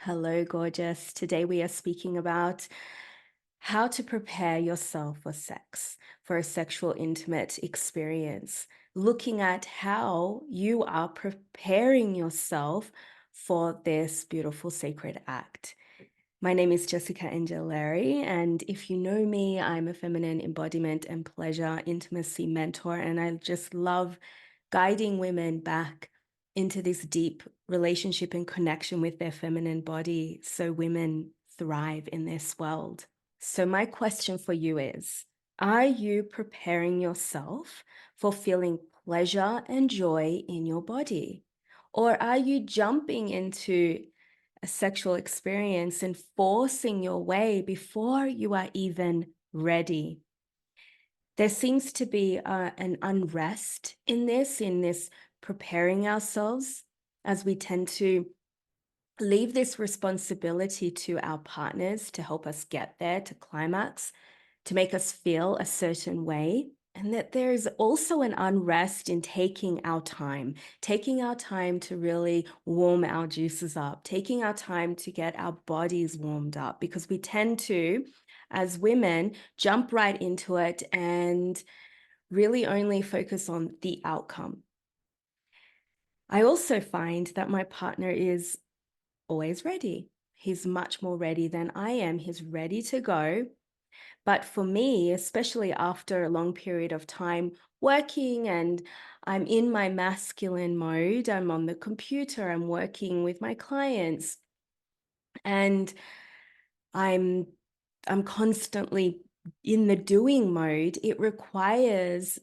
Hello, gorgeous. Today we are speaking about how to prepare yourself for sex, for a sexual intimate experience, looking at how you are preparing yourself for this beautiful sacred act. My name is Jessica Angelari, and if you know me, I'm a feminine embodiment and pleasure intimacy mentor, and I just love guiding women back into this deep relationship and connection with their feminine body so women thrive in this world. So, my question for you is, are you preparing yourself for feeling pleasure and joy in your body? Or are you jumping into a sexual experience and forcing your way before you are even ready? There seems to be an unrest in this preparing ourselves, as we tend to leave this responsibility to our partners to help us get there to climax, to make us feel a certain way. And that there's also an unrest in taking our time to really warm our juices up, taking our time to get our bodies warmed up, because we tend to, as women, jump right into it and really only focus on the outcome. I also find that my partner is always ready. He's much more ready than I am. He's ready to go. But for me, especially after a long period of time working and I'm in my masculine mode, I'm on the computer, I'm working with my clients, and I'm I'm constantly in the doing mode, it requires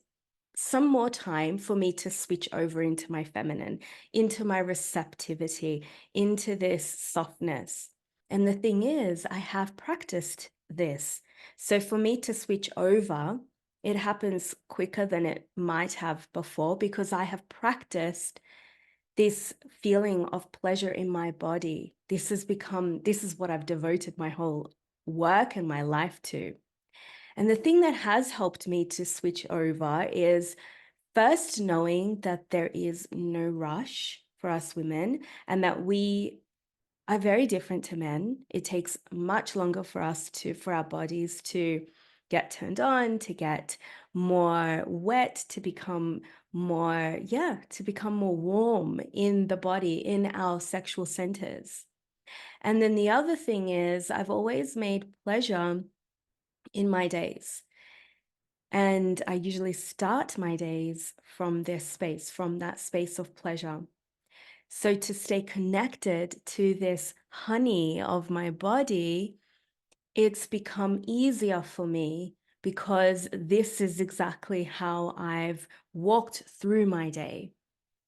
some more time for me to switch over into my feminine, into my receptivity, into this softness. And the thing is, I have practiced this. So for me to switch over, it happens quicker than it might have before because I have practiced this feeling of pleasure in my body. This is what I've devoted my whole work and my life to. And the thing that has helped me to switch over is first knowing that there is no rush for us women and that we are very different to men. It takes much longer for for our bodies to get turned on, to get more wet, to become to become more warm in the body, in our sexual centers. And then the other thing is, I've always made pleasure in my days. And I usually start my days from from that space of pleasure. So to stay connected to this honey of my body, it's become easier for me because this is exactly how I've walked through my day.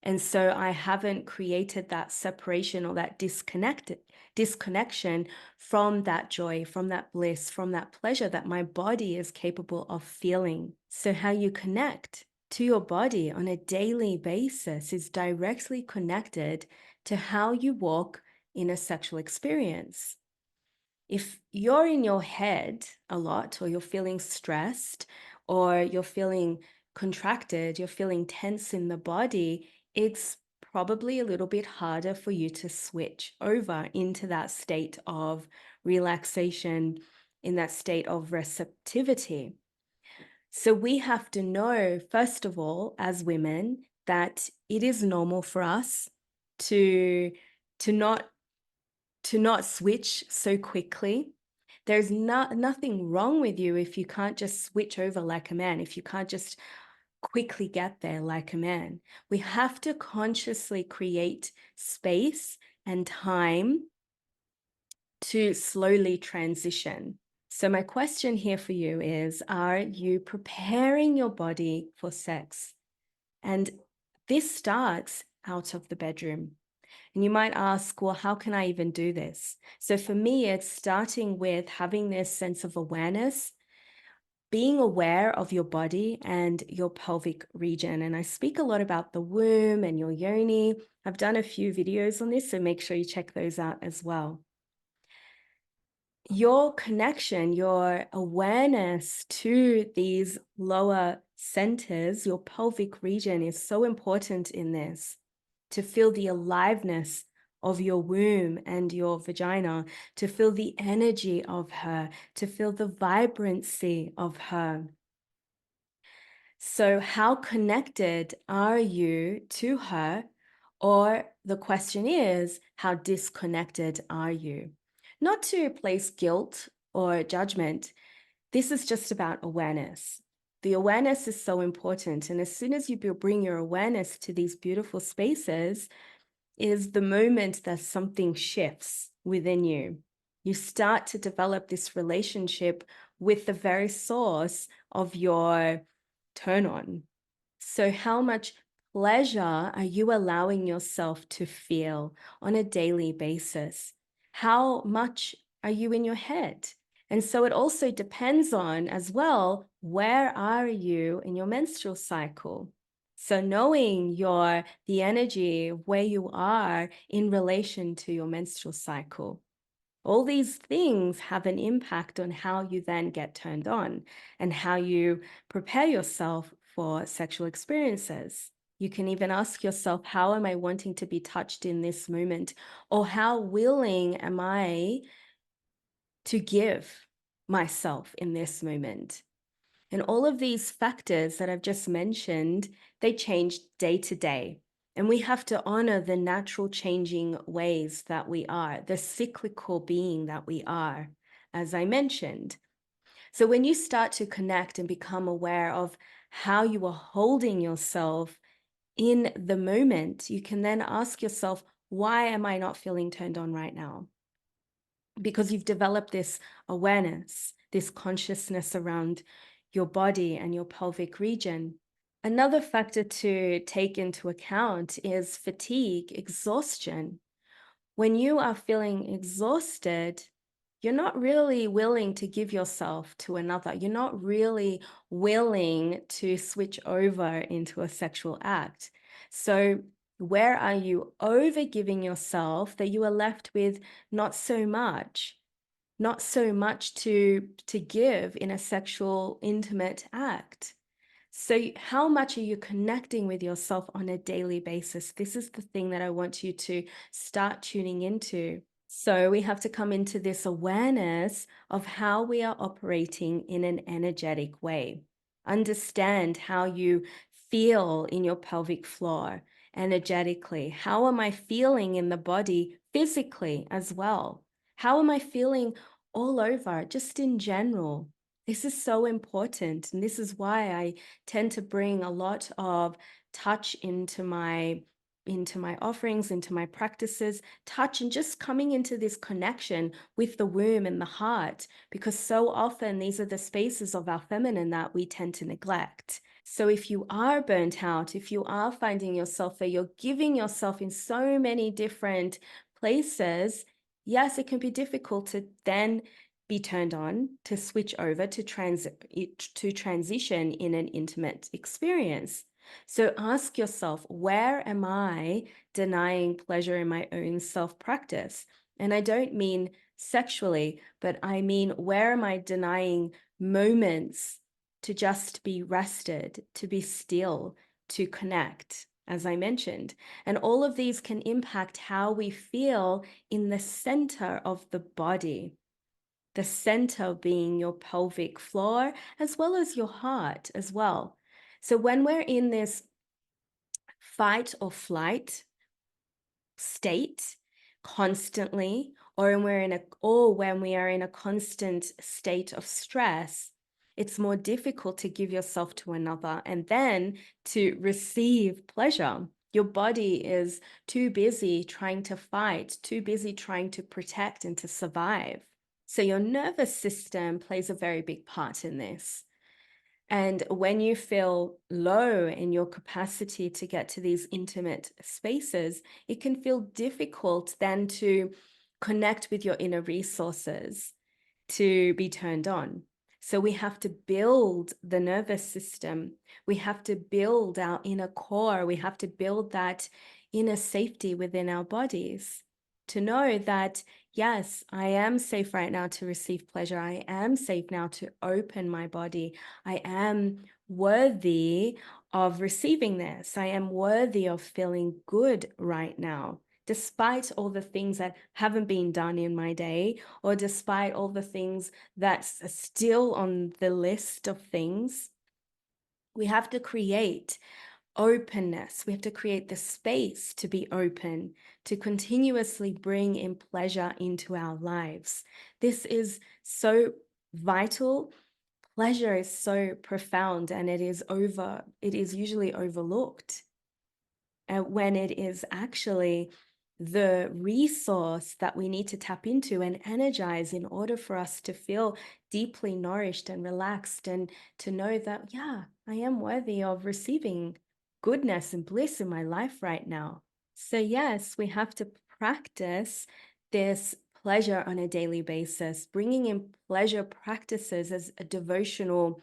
And so I haven't created that separation or that disconnection from that joy, from that bliss, from that pleasure that my body is capable of feeling. So how you connect to your body on a daily basis is directly connected to how you walk in a sexual experience. If you're in your head a lot, or you're feeling stressed, or you're feeling contracted, you're feeling tense in the body, it's probably a little bit harder for you to switch over into that state of relaxation, in that state of receptivity. So we have to know, first of all, as women, that it is normal for us to to not to not switch so quickly. There's nothing wrong with you if you can't just switch over like a man, if you can't just quickly get there like a man. We have to consciously create space and time to slowly transition. So, my question here for you is, are you preparing your body for sex? And this starts out of the bedroom. And you might ask, well, how can I even do this? So for me, it's starting with having this sense of awareness, being aware of your body and your pelvic region. And I speak a lot about the womb and your yoni. I've done a few videos on this, so make sure you check those out as well. Your connection, your awareness to these lower centers, your pelvic region is so important in this, to feel the aliveness of your womb and your vagina, to feel the energy of her, to feel the vibrancy of her. So, how connected are you to her? Or the question is, how disconnected are you? Not to place guilt or judgment. This is just about awareness. The awareness is so important. And as soon as you bring your awareness to these beautiful spaces, is the moment that something shifts within you. You start to develop this relationship with the very source of your turn on. So, how much pleasure are you allowing yourself to feel on a daily basis? How much are you in your head? And so it also depends on, as well, where are you in your menstrual cycle? So knowing the energy of where you are in relation to your menstrual cycle. All these things have an impact on how you then get turned on and how you prepare yourself for sexual experiences. You can even ask yourself, how am I wanting to be touched in this moment? Or how willing am I to give myself in this moment? And all of these factors that I've just mentioned, they change day to day. And we have to honor the natural changing ways that we are, the cyclical being that we are, as I mentioned. So when you start to connect and become aware of how you are holding yourself in the moment, you can then ask yourself, why am I not feeling turned on right now? Because you've developed this awareness, this consciousness around your body and your pelvic region. Another factor to take into account is fatigue, exhaustion. When you are feeling exhausted, you're not really willing to give yourself to another. You're not really willing to switch over into a sexual act. So, where are you over giving yourself that you are left with not so much? Not so much to give in a sexual intimate act. So how much are you connecting with yourself on a daily basis? This is the thing that I want you to start tuning into. So we have to come into this awareness of how we are operating in an energetic way. Understand how you feel in your pelvic floor energetically. How am I feeling in the body physically as well? How am I feeling all over, just in general? This is so important. And this is why I tend to bring a lot of touch into my offerings, into my practices, touch and just coming into this connection with the womb and the heart, because so often these are the spaces of our feminine that we tend to neglect. So if you are burnt out, if you are finding yourself where you're giving yourself in so many different places, yes, it can be difficult to then be turned on, to switch over, to transition in an intimate experience. So ask yourself, where am I denying pleasure in my own self practice? And I don't mean sexually, but I mean, where am I denying moments to just be rested, to be still, to connect, as I mentioned? And all of these can impact how we feel in the center of the body. The center being your pelvic floor, as well as your heart as well. So when we're in this fight or flight state constantly, or when we are in a constant state of stress, it's more difficult to give yourself to another and then to receive pleasure. Your body is too busy trying to fight, too busy trying to protect and to survive. So your nervous system plays a very big part in this. And when you feel low in your capacity to get to these intimate spaces, it can feel difficult then to connect with your inner resources, to be turned on. So we have to build the nervous system. We have to build our inner core. We have to build that inner safety within our bodies to know that, yes, I am safe right now to receive pleasure. I am safe now to open my body. I am worthy of receiving this. I am worthy of feeling good right now. despite all the things that haven't been done in my day, or despite all the things that's still on the list of things. We have to create openness. We have to create the space to be open, to continuously bring in pleasure into our lives. This is so vital. Pleasure is so profound, and it is usually overlooked when it is actually the resource that we need to tap into and energize in order for us to feel deeply nourished and relaxed, and to know that, yeah, I am worthy of receiving goodness and bliss in my life right now. So, yes, we have to practice this pleasure on a daily basis, bringing in pleasure practices as a devotional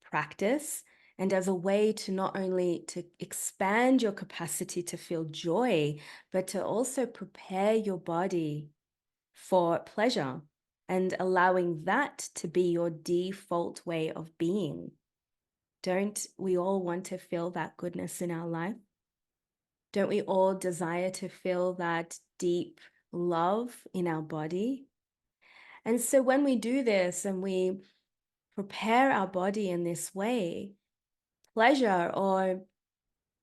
practice and as a way to not only to expand your capacity to feel joy, but to also prepare your body for pleasure, and allowing that to be your default way of being. Don't we all want to feel that goodness in our life? Don't we all desire to feel that deep love in our body? And so when we do this and we prepare our body in this way, pleasure or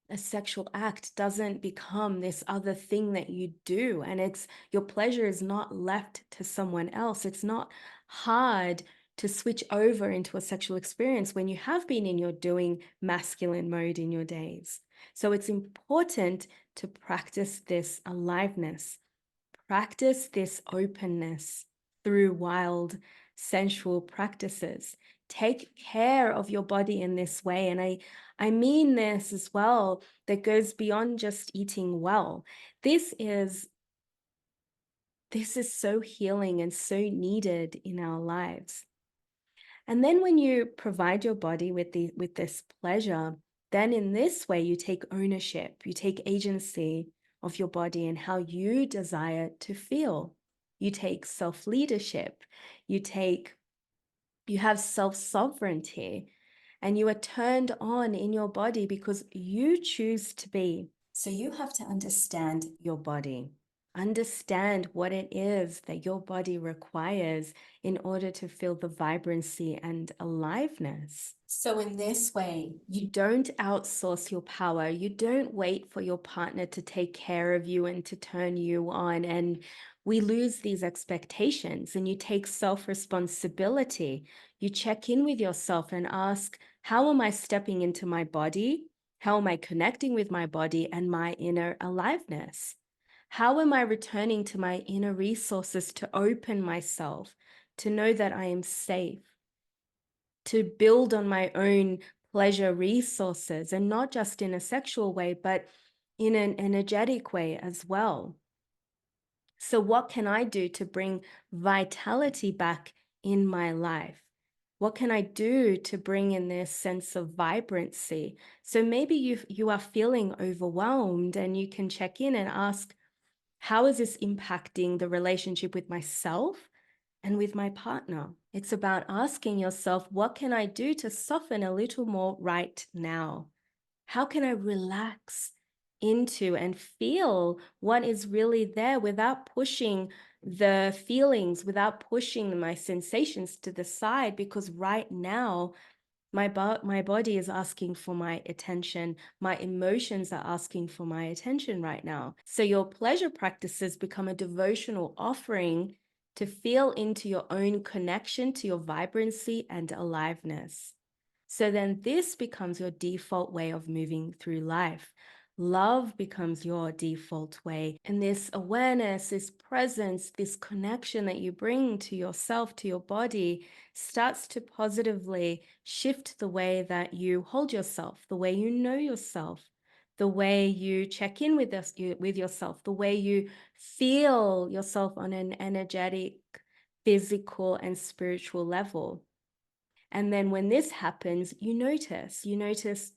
a sexual act doesn't become this other thing that you do, and it's your pleasure is not left to someone else. It's not hard to switch over into a sexual experience when you have been in your doing masculine mode in your days. So it's important to practice this aliveness, practice this openness through wild sensual practices. Take care of your body in this way. And I mean this as well, that goes beyond just eating well. This is this is so healing and so needed in our lives. And then when you provide your body with this pleasure, then in this way you take ownership, you take agency of your body and how you desire to feel. You take self-leadership, you have self-sovereignty, and you are turned on in your body because you choose to be. So you have to understand your body. Understand what it is that your body requires in order to feel the vibrancy and aliveness. So, in this way, you don't outsource your power. You don't wait for your partner to take care of you and to turn you on. And we lose these expectations, and you take self responsibility. You check in with yourself and ask, how am I stepping into my body? How am I connecting with my body and my inner aliveness? How am I returning to my inner resources to open myself, to know that I am safe, to build on my own pleasure resources, and not just in a sexual way, but in an energetic way as well? So, what can I do to bring vitality back in my life? What can I do to bring in this sense of vibrancy? So maybe you are feeling overwhelmed, and you can check in and ask, how is this impacting the relationship with myself and with my partner? It's about asking yourself, what can I do to soften a little more right now? How can I relax into and feel what is really there without pushing the feelings, without pushing my sensations to the side? Because right now, my body is asking for my attention. My emotions are asking for my attention right now. So your pleasure practices become a devotional offering to feel into your own connection to your vibrancy and aliveness. So then this becomes your default way of moving through life. Love becomes your default way. And this awareness, this presence, this connection that you bring to yourself, to your body, starts to positively shift the way that you hold yourself, the way you know yourself, the way you check in with with yourself, the way you feel yourself on an energetic, physical, and spiritual level. And then when this happens, you notice,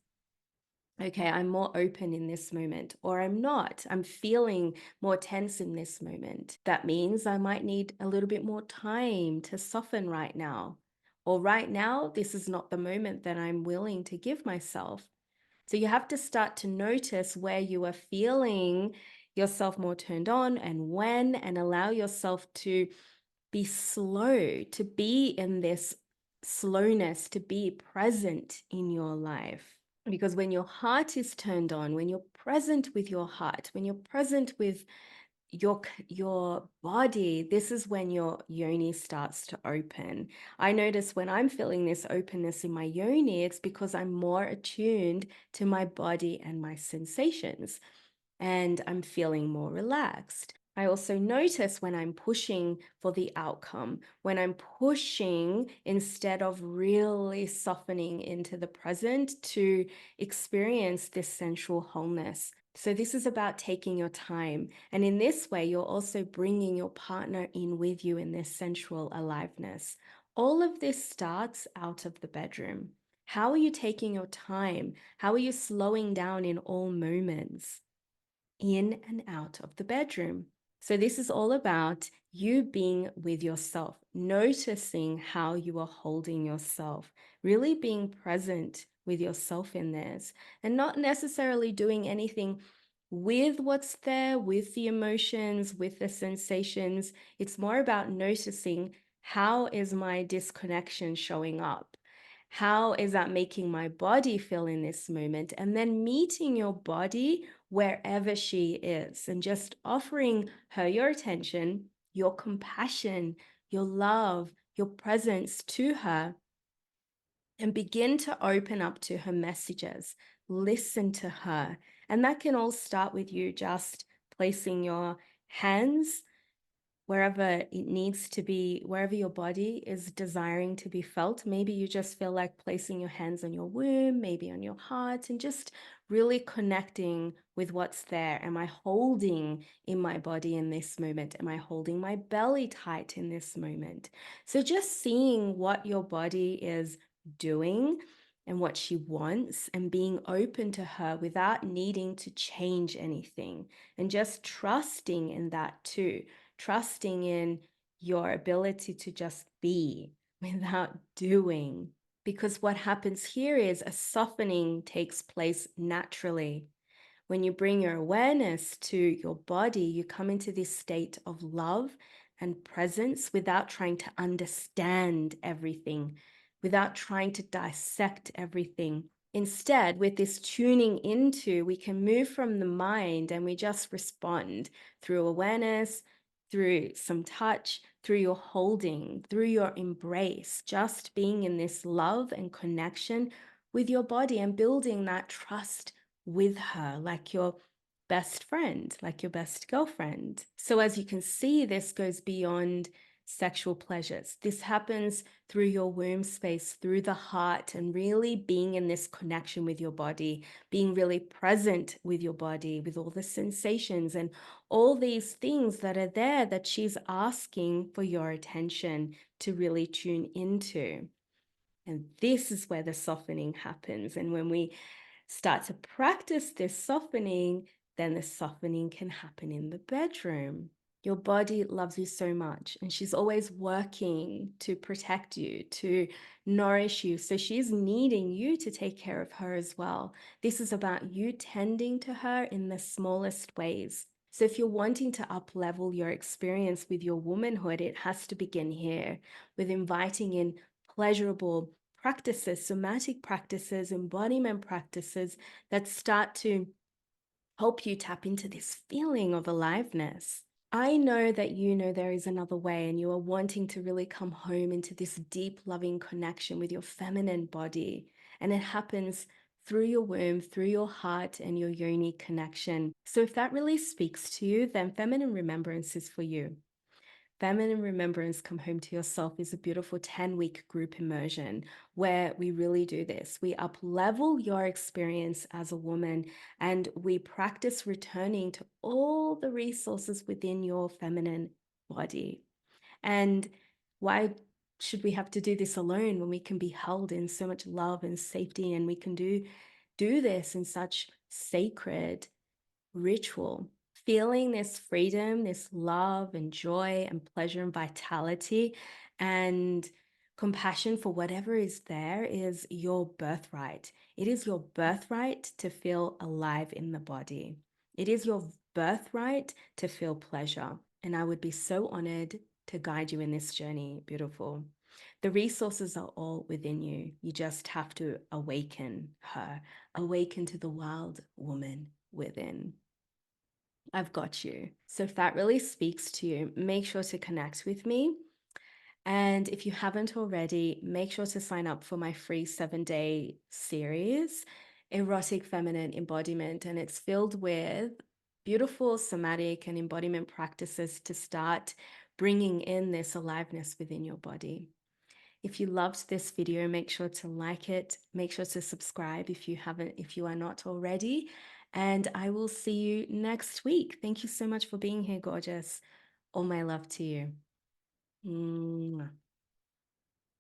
okay, I'm more open in this moment, or I'm not. I'm feeling more tense in this moment. That means I might need a little bit more time to soften right now. Or right now, this is not the moment that I'm willing to give myself. So you have to start to notice where you are feeling yourself more turned on and when, and allow yourself to be slow, to be in this slowness, to be present in your life. Because when your heart is turned on, when you're present with your heart, when you're present with your body, this is when your yoni starts to open. I notice when I'm feeling this openness in my yoni, it's because I'm more attuned to my body and my sensations, and I'm feeling more relaxed. I also notice when I'm pushing for the outcome, when I'm pushing instead of really softening into the present to experience this sensual wholeness. So, this is about taking your time. And in this way, you're also bringing your partner in with you in this sensual aliveness. All of this starts out of the bedroom. How are you taking your time? How are you slowing down in all moments? In and out of the bedroom. So, this is all about you being with yourself, noticing how you are holding yourself, really being present with yourself in this, and not necessarily doing anything with what's there, with the emotions, with the sensations. It's more about noticing, how is my disconnection showing up? How is that making my body feel in this moment? And then meeting your body wherever she is and just offering her your attention, your compassion, your love, your presence to her, and begin to open up to her messages. Listen to her. And that can all start with you just placing your hands wherever it needs to be, wherever your body is desiring to be felt. Maybe you just feel like placing your hands on your womb, maybe on your heart, and just really connecting with what's there. Am I holding in my body in this moment? Am I holding my belly tight in this moment? So just seeing what your body is doing and what she wants, and being open to her without needing to change anything, and just trusting in that too, trusting in your ability to just be without doing. Because what happens here is a softening takes place naturally. When you bring your awareness to your body, you come into this state of love and presence without trying to understand everything, without trying to dissect everything. Instead, with this tuning into, we can move from the mind and we just respond through awareness, through some touch, through your holding, through your embrace, just being in this love and connection with your body and building that trust with her, like your best friend, like your best girlfriend. So, as you can see, this goes beyond sexual pleasures. This happens through your womb space, through the heart, and really being in this connection with your body, being really present with your body, with all the sensations and all these things that are there that she's asking for your attention to really tune into. And this is where the softening happens. And when we start to practice this softening, then the softening can happen in the bedroom. Your body loves you so much, and she's always working to protect you, to nourish you. So she's needing you to take care of her as well. This is about you tending to her in the smallest ways. So if you're wanting to up level your experience with your womanhood, it has to begin here with inviting in pleasurable practices, somatic practices, embodiment practices that start to help you tap into this feeling of aliveness. I know that you know there is another way, and you are wanting to really come home into this deep, loving connection with your feminine body. And it happens through your womb, through your heart, and your yoni connection. So, if that really speaks to you, then feminine remembrance is for you. Feminine Remembrance Come Home to Yourself is a beautiful 10-week group immersion where we really do this. We up level your experience as a woman, and we practice returning to all the resources within your feminine body. And why should we have to do this alone when we can be held in so much love and safety, and we can do this in such sacred ritual? Feeling this freedom, this love and joy and pleasure and vitality and compassion for whatever is there is your birthright. It is your birthright to feel alive in the body. It is your birthright to feel pleasure. And I would be so honored to guide you in this journey. Beautiful. The resources are all within you. You just have to awaken her, awaken to the wild woman within. I've got you. So if that really speaks to you, make sure to connect with me. And if you haven't already, make sure to sign up for my free 7-day series, Erotic Feminine Embodiment. And it's filled with beautiful somatic and embodiment practices to start bringing in this aliveness within your body. If you loved this video, make sure to like it. Make sure to subscribe if you are not already. And I will see you next week. Thank you so much for being here, gorgeous. All my love to you. Mwah.